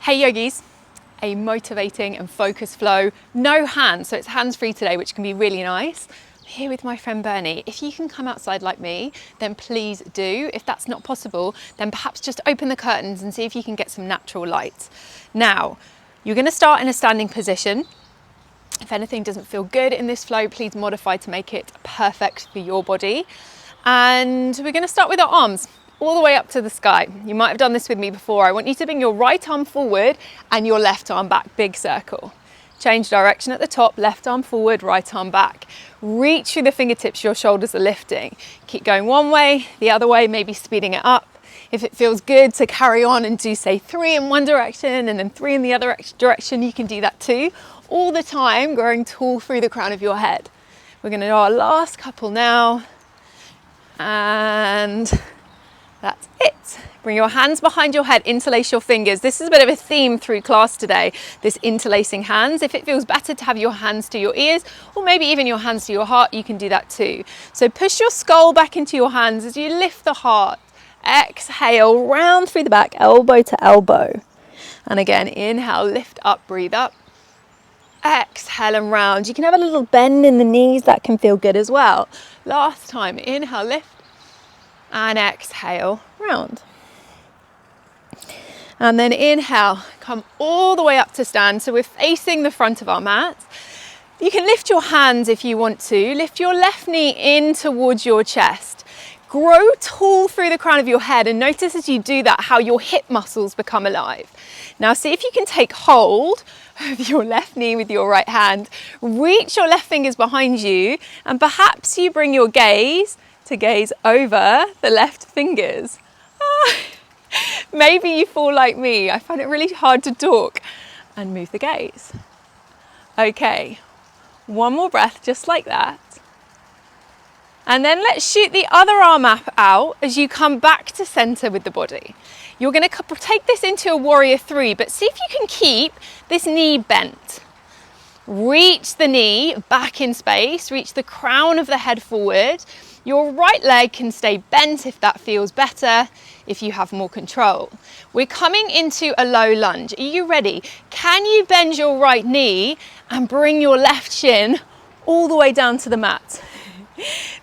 Hey yogis, a motivating and focused flow, no hands, so it's hands-free today, which can be really nice. I'm here with my friend Bernie. If you can come outside like me, then please do. If that's not possible, then perhaps just open the curtains and see if you can get some natural light. Now, you're gonna start in a standing position. If anything doesn't feel good in this flow, please modify to make it perfect for your body. And we're gonna start with our arms all the way up to the sky. You might have done this with me before. I want you to bring your right arm forward and your left arm back, big circle. Change direction at the top, left arm forward, right arm back. Reach through the fingertips, your shoulders are lifting. Keep going one way, the other way, maybe speeding it up. If it feels good to carry on and do say 3 in one direction and then 3 in the other direction, you can do that too. All the time, growing tall through the crown of your head. We're gonna do our last couple now. And that's it. Bring your hands behind your head, interlace your fingers. This is a bit of a theme through class today, this interlacing hands. If it feels better to have your hands to your ears, or maybe even your hands to your heart, you can do that too. So push your skull back into your hands as you lift the heart. Exhale, round through the back, elbow to elbow. And again, inhale, lift up, breathe up. Exhale and round. You can have a little bend in the knees, that can feel good as well. Last time, inhale, lift. And exhale, round. And then inhale, come all the way up to stand. So we're facing the front of our mat. You can lift your hands if you want to. Lift your left knee in towards your chest. Grow tall through the crown of your head and notice as you do that how your hip muscles become alive. Now see if you can take hold of your left knee with your right hand. Reach your left fingers behind you and perhaps you bring your gaze to gaze over the left fingers. Maybe you fall like me. I find it really hard to talk. And move the gaze. Okay, one more breath just like that. And then let's shoot the other arm up out as you come back to center with the body. You're going to take this into a warrior 3, but see if you can keep this knee bent. Reach the knee back in space, reach the crown of the head forward. Your right leg can stay bent if that feels better, if you have more control. We're coming into a low lunge. Are you ready? Can you bend your right knee and bring your left shin all the way down to the mat?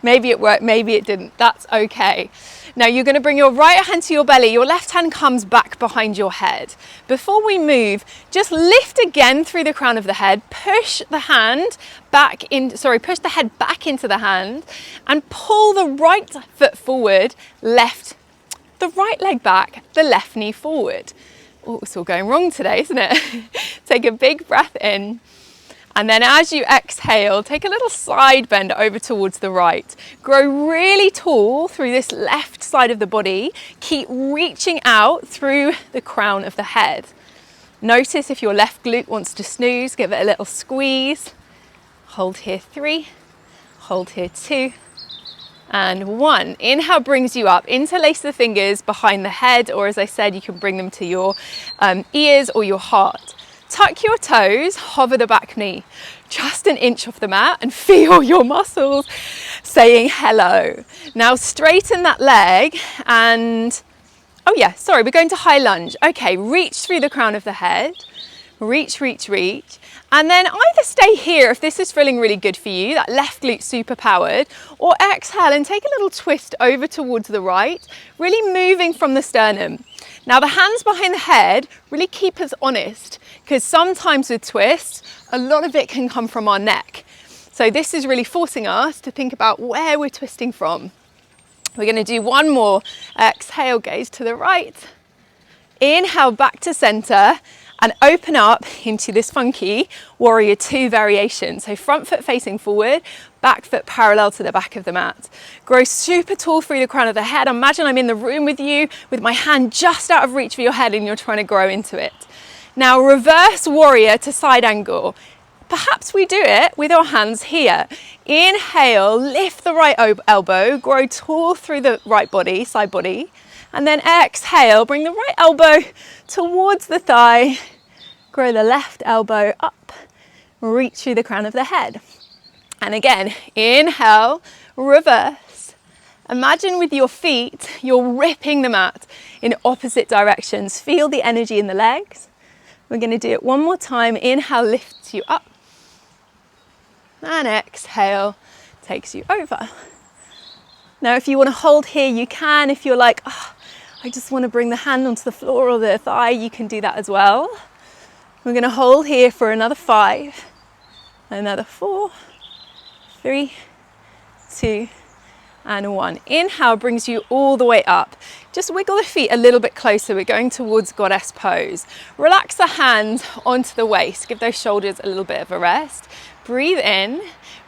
Maybe it worked, maybe it didn't. That's okay. Now you're going to bring your right hand to your belly. Your left hand comes back behind your head. Before we move, just lift again through the crown of the head. Push the hand back in, push the head back into the hand and pull the right foot forward, the right leg back, the left knee forward. Oh, it's all going wrong today, isn't it? Take a big breath in. And then as you exhale, take a little side bend over towards the right. Grow really tall through this left side of the body. Keep reaching out through the crown of the head. Notice if your left glute wants to snooze, give it a little squeeze. Hold here 3, hold here 2, and 1. Inhale brings you up. Interlace the fingers behind the head, or as I said, you can bring them to your ears or your heart. Tuck your toes, hover the back knee, just an inch off the mat and feel your muscles saying hello. Now straighten that leg and, we're going to high lunge. Okay, reach through the crown of the head, reach, reach, reach. And then either stay here if this is feeling really good for you, that left glute super powered, or exhale and take a little twist over towards the right, really moving from the sternum. Now the hands behind the head really keep us honest because sometimes with twists, a lot of it can come from our neck. So this is really forcing us to think about where we're twisting from. We're going to do one more. Exhale, gaze to the right. Inhale back to center and open up into this funky warrior 2 variation. So front foot facing forward, back foot parallel to the back of the mat. Grow super tall through the crown of the head. Imagine I'm in the room with you with my hand just out of reach for your head and you're trying to grow into it. Now reverse warrior to side angle. Perhaps we do it with our hands here. Inhale, lift the right elbow, grow tall through the right body, side body. And then exhale, bring the right elbow towards the thigh, grow the left elbow up, reach through the crown of the head. And again, inhale, reverse. Imagine with your feet, you're ripping the mat in opposite directions. Feel the energy in the legs. We're going to do it one more time. Inhale lifts you up, and exhale takes you over. Now if you want to hold here, you can. If you're like, oh, I just want to bring the hand onto the floor or the thigh, you can do that as well. We're going to hold here for another 5, another 4, 3, 2, and 1. Inhale brings you all the way up. Just wiggle the feet a little bit closer. We're going towards goddess pose. Relax the hands onto the waist. Give those shoulders a little bit of a rest. Breathe in,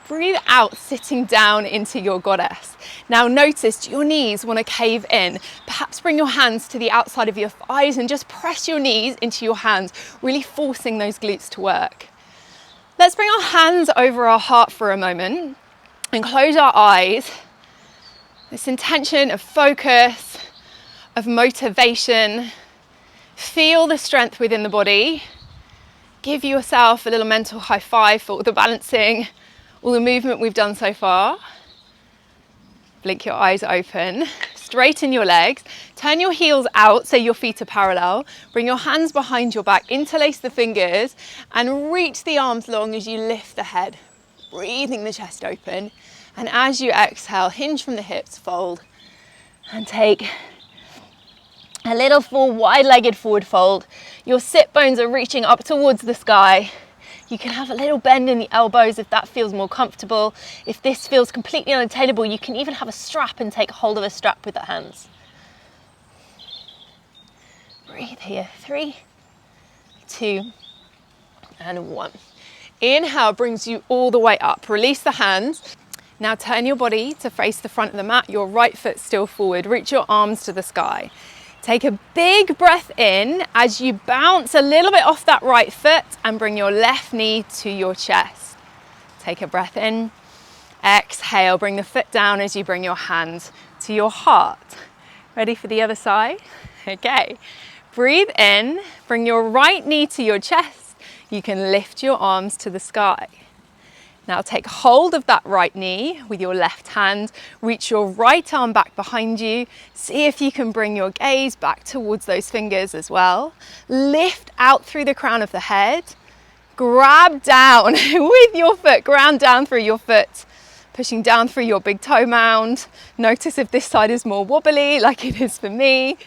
breathe out, sitting down into your goddess. Now notice, do your knees want to cave in? Perhaps bring your hands to the outside of your thighs and just press your knees into your hands, really forcing those glutes to work. Let's bring our hands over our heart for a moment and close our eyes. This intention of focus, of motivation. Feel the strength within the body. Give yourself a little mental high five for all the balancing, all the movement we've done so far. Blink your eyes open. Straighten your legs. Turn your heels out so your feet are parallel. Bring your hands behind your back. Interlace the fingers and reach the arms long as you lift the head. Breathing the chest open. And as you exhale, hinge from the hips, fold, and take a little full wide-legged forward fold. Your sit bones are reaching up towards the sky. You can have a little bend in the elbows if that feels more comfortable. If this feels completely unattainable, you can even have a strap and take hold of a strap with the hands. Breathe here, 3, 2, and 1. Inhale brings you all the way up. Release the hands. Now turn your body to face the front of the mat, your right foot still forward. Reach your arms to the sky. Take a big breath in as you bounce a little bit off that right foot and bring your left knee to your chest. Take a breath in. Exhale, bring the foot down as you bring your hands to your heart. Ready for the other side? Okay. Breathe in, bring your right knee to your chest. You can lift your arms to the sky. Now take hold of that right knee with your left hand, reach your right arm back behind you, see if you can bring your gaze back towards those fingers as well. Lift out through the crown of the head, grab down with your foot, ground down through your foot, pushing down through your big toe mound. Notice if this side is more wobbly like it is for me.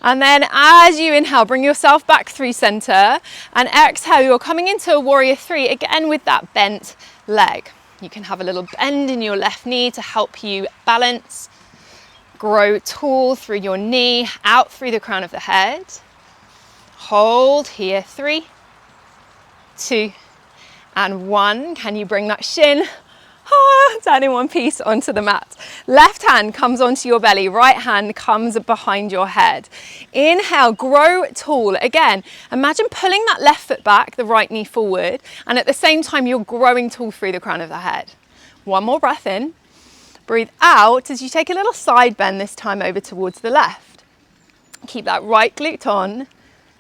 And then as you inhale, bring yourself back through center, and exhale, you're coming into a warrior 3, again with that bent leg. You can have a little bend in your left knee to help you balance. Grow tall through your knee, out through the crown of the head. Hold here, 3, 2, and 1. Can you bring that shin down in one piece onto the mat? Left hand comes onto your belly, right hand comes behind your head. Inhale, grow tall. Again, imagine pulling that left foot back, the right knee forward, and at the same time you're growing tall through the crown of the head. One more breath in. Breathe out as you take a little side bend, this time over towards the left. Keep that right glute on.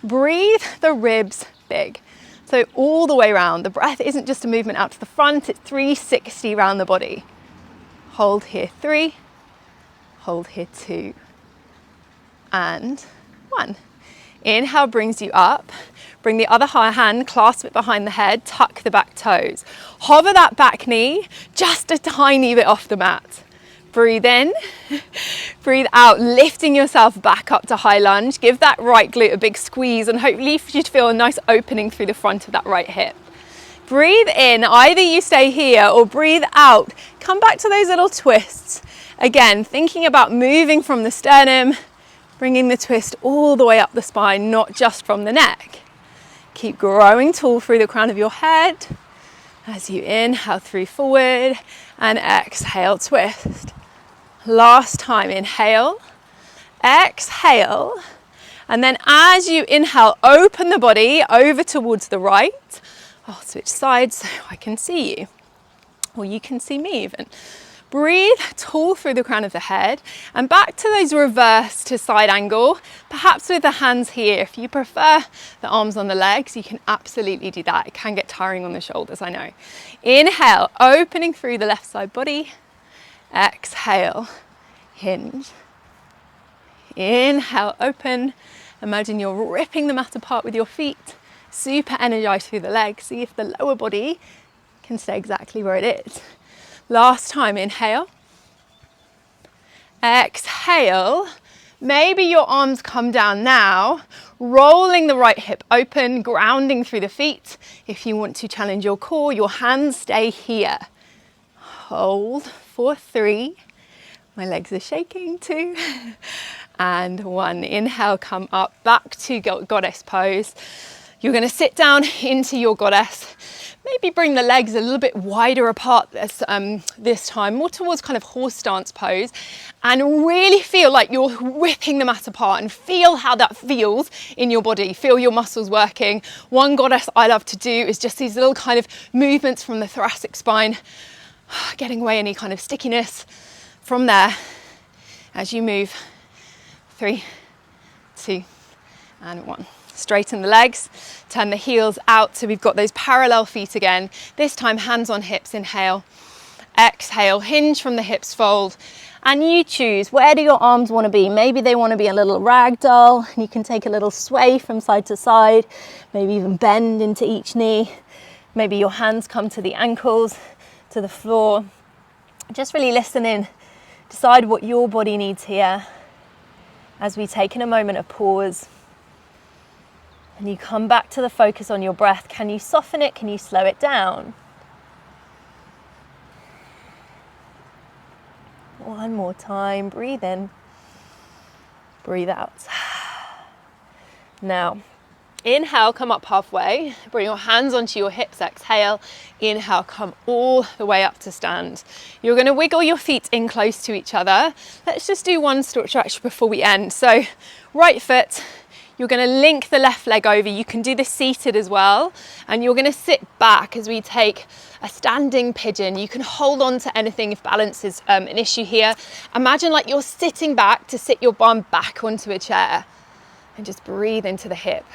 Breathe the ribs big. So all the way around. The breath isn't just a movement out to the front, it's 360 around the body. Hold here, 3, hold here, 2, and 1. Inhale brings you up. Bring the other hand, clasp it behind the head, tuck the back toes. Hover that back knee just a tiny bit off the mat. Breathe in, breathe out, lifting yourself back up to high lunge. Give that right glute a big squeeze and hopefully you should feel a nice opening through the front of that right hip. Breathe in, either you stay here or breathe out. Come back to those little twists. Again, thinking about moving from the sternum, bringing the twist all the way up the spine, not just from the neck. Keep growing tall through the crown of your head. As you inhale through forward and exhale, twist. Last time, inhale, exhale, and then as you inhale, open the body over towards the right. I'll switch sides so I can see you, or you can see me even. Breathe tall through the crown of the head and back to those reverse to side angle, perhaps with the hands here. If you prefer the arms on the legs, you can absolutely do that. It can get tiring on the shoulders, I know. Inhale, opening through the left side body. Exhale, hinge. Inhale, open. Imagine you're ripping the mat apart with your feet. super energized through the legs. See if the lower body can stay exactly where it is. Last time, inhale. Exhale. Maybe your arms come down now, rolling the right hip open, grounding through the feet. If you want to challenge your core, your hands stay here. Hold for 3. My legs are shaking, 2. And 1. Inhale, come up, back to goddess pose. You're going to sit down into your goddess. Maybe bring the legs a little bit wider apart this time, more towards kind of horse stance pose, and really feel like you're ripping the mat apart and feel how that feels in your body. Feel your muscles working. One goddess I love to do is just these little kind of movements from the thoracic spine, getting away any kind of stickiness. From there, as you move, 3, 2, and 1. Straighten the legs, turn the heels out so we've got those parallel feet again. This time hands on hips, inhale. Exhale, hinge from the hips, fold. And you choose, where do your arms want to be? Maybe they want to be a little ragdoll. You can take a little sway from side to side, maybe even bend into each knee. Maybe your hands come to the ankles, to the floor. Just really listen in. Decide what your body needs here as we take in a moment of pause. And you come back to the focus on your breath. Can you soften it? Can you slow it down? One more time. Breathe in. Breathe out. Now, inhale, come up halfway. Bring your hands onto your hips. Exhale. Inhale, come all the way up to stand. You're going to wiggle your feet in close to each other. Let's just do one stretch before we end. So, right foot. You're going to link the left leg over. You can do this seated as well. And you're going to sit back as we take a standing pigeon. You can hold on to anything if balance is an issue here. Imagine like you're sitting back to sit your bum back onto a chair. And just breathe into the hip.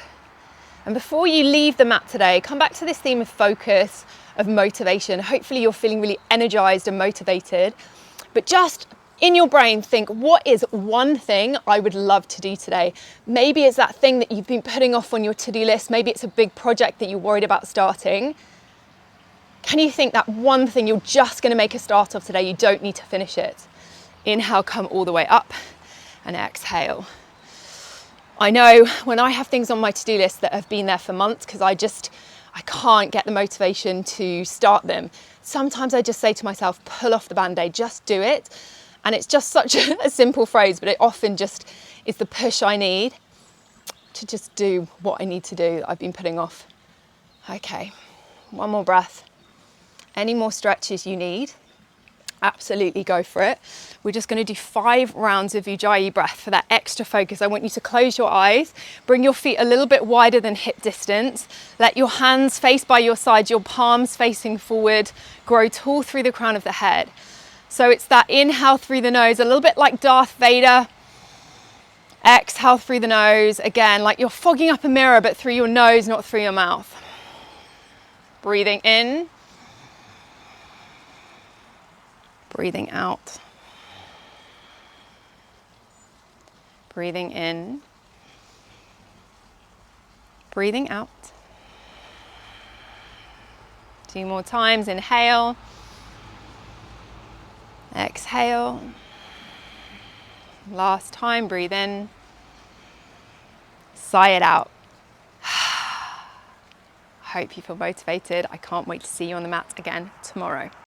And before you leave the mat today, come back to this theme of focus, of motivation. Hopefully you're feeling really energized and motivated. But just in your brain, think, what is one thing I would love to do today? Maybe it's that thing that you've been putting off on your to-do list. Maybe it's a big project that you're worried about starting. Can you think that one thing you're just going to make a start of today? You don't need to finish it. Inhale, come all the way up, and exhale. I know when I have things on my to-do list that have been there for months because I can't get the motivation to start them. Sometimes I just say to myself, pull off the band-aid, just do it. And it's just such a simple phrase, but it often just is the push I need to just do what I need to do that I've been putting off. Okay, one more breath. Any more stretches you need, absolutely go for it. We're just going to do 5 rounds of Ujjayi breath for that extra focus. I want you to close your eyes, bring your feet a little bit wider than hip distance. Let your hands face by your sides, your palms facing forward, grow tall through the crown of the head. So it's that inhale through the nose, a little bit like Darth Vader. Exhale through the nose, again, like you're fogging up a mirror, but through your nose, not through your mouth. Breathing in. Breathing out. Breathing in. Breathing out. 2 more times, inhale. Exhale. Last time, breathe in. Sigh it out. Hope you feel motivated. I can't wait to see you on the mat again tomorrow.